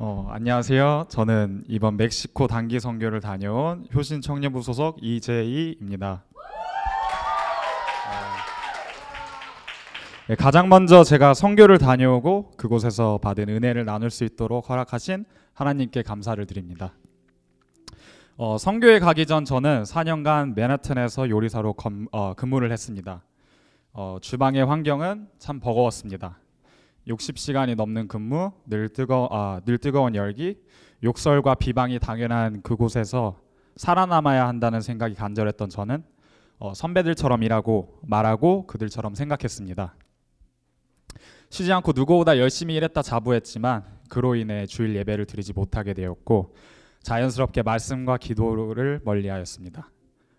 안녕하세요. 저는 이번 멕시코 단기 선교를 다녀온 효신 청년부 소속 이재희입니다. 네, 가장 먼저 제가 선교를 다녀오고 그곳에서 받은 은혜를 나눌 수 있도록 허락하신 하나님께 감사를 드립니다. 선교에 가기 전 저는 4년간 맨하튼에서 요리사로 근무를 했습니다. 주방의 환경은 참 버거웠습니다. 60시간이 넘는 근무, 늘 뜨거운 열기, 욕설과 비방이 당연한 그곳에서 살아남아야 한다는 생각이 간절했던 저는 선배들처럼 일하고 말하고 그들처럼 생각했습니다. 쉬지 않고 누구보다 열심히 일했다 자부했지만 그로 인해 주일 예배를 드리지 못하게 되었고 자연스럽게 말씀과 기도를 멀리하였습니다.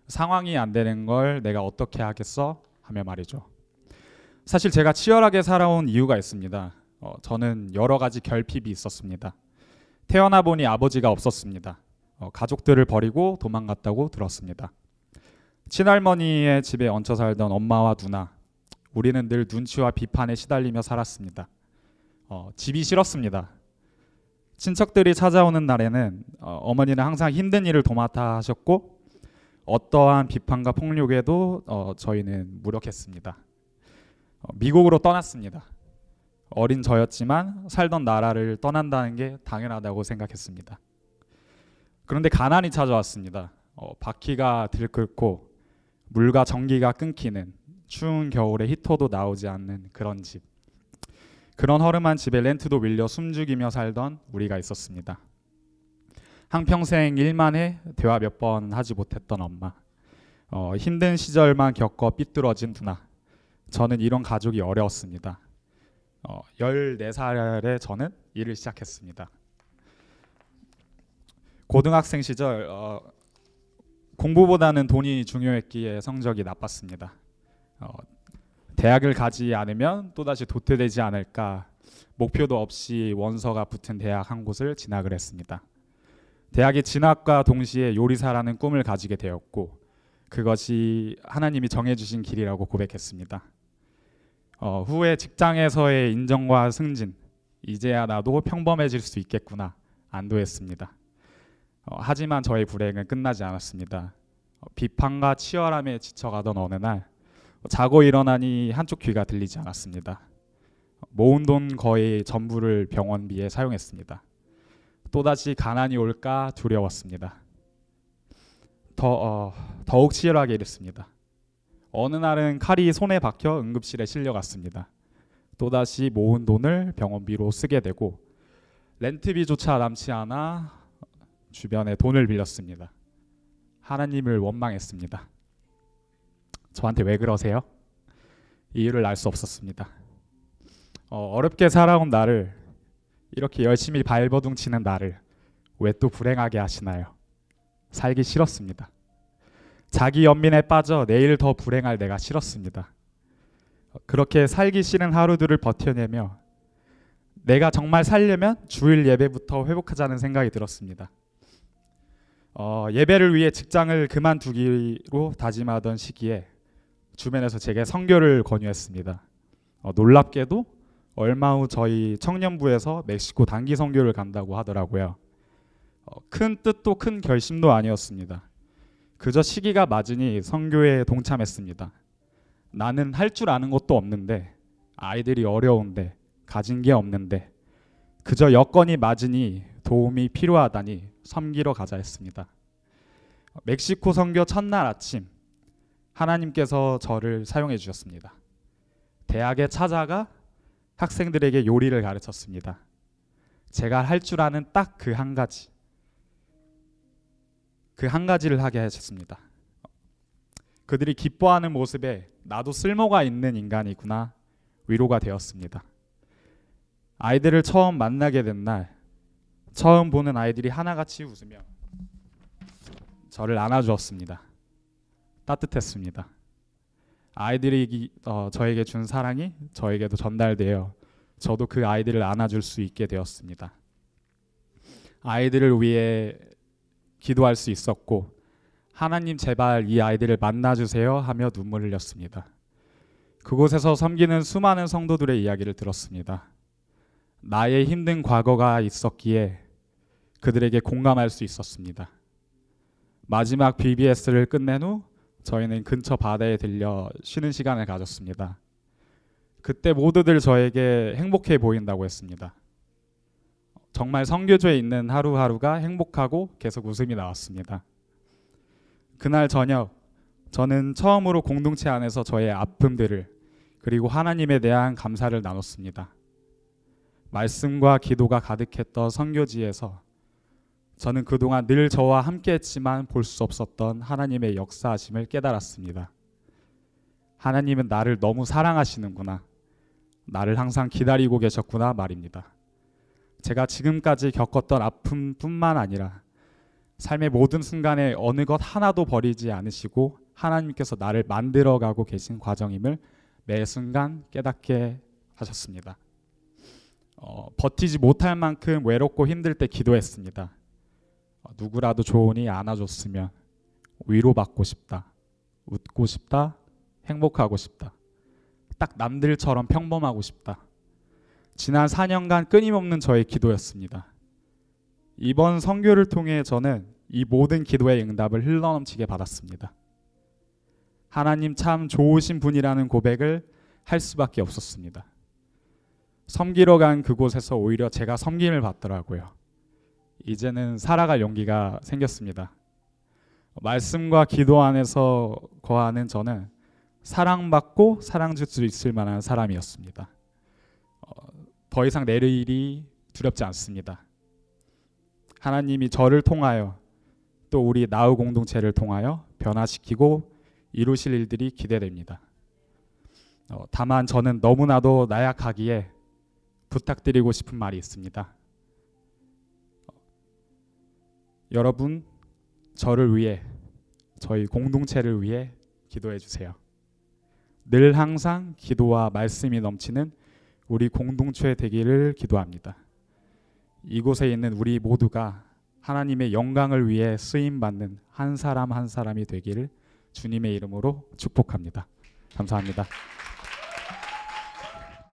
상황이 안 되는 걸 내가 어떻게 하겠어? 하며 말이죠. 사실 제가 치열하게 살아온 이유가 있습니다. 저는 여러 가지 결핍이 있었습니다. 태어나 보니 아버지가 없었습니다. 가족들을 버리고 도망갔다고 들었습니다. 친할머니의 집에 얹혀 살던 엄마와 누나, 우리는 늘 눈치와 비판에 시달리며 살았습니다. 집이 싫었습니다. 친척들이 찾아오는 날에는 어머니는 항상 힘든 일을 도맡아 하셨고 어떠한 비판과 폭력에도 저희는 무력했습니다. 미국으로 떠났습니다. 어린 저였지만 살던 나라를 떠난다는 게 당연하다고 생각했습니다. 그런데 가난이 찾아왔습니다. 바퀴가 들끓고 물과 전기가 끊기는 추운 겨울에 히터도 나오지 않는 그런 집. 그런 허름한 집에 렌트도 밀려 숨죽이며 살던 우리가 있었습니다. 한평생 일만 해 대화 몇 번 하지 못했던 엄마. 힘든 시절만 겪어 삐뚤어진 누나. 저는 이런 가족이 어려웠습니다. 14살에 저는 일을 시작했습니다. 고등학생 시절 공부보다는 돈이 중요했기에 성적이 나빴습니다. 대학을 가지 않으면 또다시 도태되지 않을까 목표도 없이 원서가 붙은 대학 한 곳을 진학을 했습니다. 대학의 진학과 동시에 요리사라는 꿈을 가지게 되었고 그것이 하나님이 정해주신 길이라고 고백했습니다. 후에 직장에서의 인정과 승진, 이제야 나도 평범해질 수 있겠구나 안도했습니다. 하지만 저의 불행은 끝나지 않았습니다. 비판과 치열함에 지쳐가던 어느 날 자고 일어나니 한쪽 귀가 들리지 않았습니다. 모은 돈 거의 전부를 병원비에 사용했습니다. 또다시 가난이 올까 두려웠습니다. 더욱 치열하게 일했습니다. 어느 날은 칼이 손에 박혀 응급실에 실려갔습니다. 또다시 모은 돈을 병원비로 쓰게 되고 렌트비조차 남지 않아 주변에 돈을 빌렸습니다. 하나님을 원망했습니다. 저한테 왜 그러세요? 이유를 알 수 없었습니다. 어렵게 살아온 나를, 이렇게 열심히 발버둥치는 나를 왜 또 불행하게 하시나요? 살기 싫었습니다. 자기 연민에 빠져 내일 더 불행할 내가 싫었습니다. 그렇게 살기 싫은 하루들을 버텨내며 내가 정말 살려면 주일 예배부터 회복하자는 생각이 들었습니다. 예배를 위해 직장을 그만두기로 다짐하던 시기에 주변에서 제게 선교를 권유했습니다. 놀랍게도 얼마 후 저희 청년부에서 멕시코 단기 선교를 간다고 하더라고요. 큰 뜻도 큰 결심도 아니었습니다. 그저 시기가 맞으니 선교에 동참했습니다. 나는 할 줄 아는 것도 없는데, 아이들이 어려운데, 가진 게 없는데, 그저 여건이 맞으니 도움이 필요하다니 섬기러 가자 했습니다. 멕시코 선교 첫날 아침 하나님께서 저를 사용해 주셨습니다. 대학에 찾아가 학생들에게 요리를 가르쳤습니다. 제가 할 줄 아는 딱 그 한 가지, 그 한 가지를 하게 하셨습니다. 그들이 기뻐하는 모습에 나도 쓸모가 있는 인간이구나 위로가 되었습니다. 아이들을 처음 만나게 된 날, 처음 보는 아이들이 하나같이 웃으며 저를 안아주었습니다. 따뜻했습니다. 아이들이 저에게 준 사랑이 저에게도 전달되어 저도 그 아이들을 안아줄 수 있게 되었습니다. 아이들을 위해 기도할 수 있었고 하나님 제발 이 아이들을 만나주세요 하며 눈물을 흘렸습니다. 그곳에서 섬기는 수많은 성도들의 이야기를 들었습니다. 나의 힘든 과거가 있었기에 그들에게 공감할 수 있었습니다. 마지막 BBS를 끝낸 후 저희는 근처 바다에 들려 쉬는 시간을 가졌습니다. 그때 모두들 저에게 행복해 보인다고 했습니다. 정말 선교조에 있는 하루하루가 행복하고 계속 웃음이 나왔습니다. 그날 저녁 저는 처음으로 공동체 안에서 저의 아픔들을 그리고 하나님에 대한 감사를 나눴습니다. 말씀과 기도가 가득했던 선교지에서 저는 그동안 늘 저와 함께했지만 볼 수 없었던 하나님의 역사하심을 깨달았습니다. 하나님은 나를 너무 사랑하시는구나. 나를 항상 기다리고 계셨구나 말입니다. 제가 지금까지 겪었던 아픔뿐만 아니라 삶의 모든 순간에 어느 것 하나도 버리지 않으시고 하나님께서 나를 만들어가고 계신 과정임을 매 순간 깨닫게 하셨습니다. 버티지 못할 만큼 외롭고 힘들 때 기도했습니다. 누구라도 좋으니 안아줬으면 위로받고 싶다, 웃고 싶다, 행복하고 싶다, 딱 남들처럼 평범하고 싶다. 지난 4년간 끊임없는 저의 기도였습니다. 이번 선교를 통해 저는 이 모든 기도의 응답을 흘러넘치게 받았습니다. 하나님 참 좋으신 분이라는 고백을 할 수밖에 없었습니다. 섬기러 간 그곳에서 오히려 제가 섬김을 받더라고요. 이제는 살아갈 용기가 생겼습니다. 말씀과 기도 안에서 거하는 저는 사랑받고 사랑줄 수 있을 만한 사람이었습니다. 더 이상 내일이 두렵지 않습니다. 하나님이 저를 통하여 또 우리 나우 공동체를 통하여 변화시키고 이루실 일들이 기대됩니다. 다만 저는 너무나도 나약하기에 부탁드리고 싶은 말이 있습니다. 여러분, 저를 위해, 저희 공동체를 위해 기도해 주세요. 늘 항상 기도와 말씀이 넘치는 우리 공동체 되기를 기도합니다. 이곳에 있는 우리 모두가 하나님의 영광을 위해 쓰임받는 한 사람 한 사람이 되기를 주님의 이름으로 축복합니다. 감사합니다.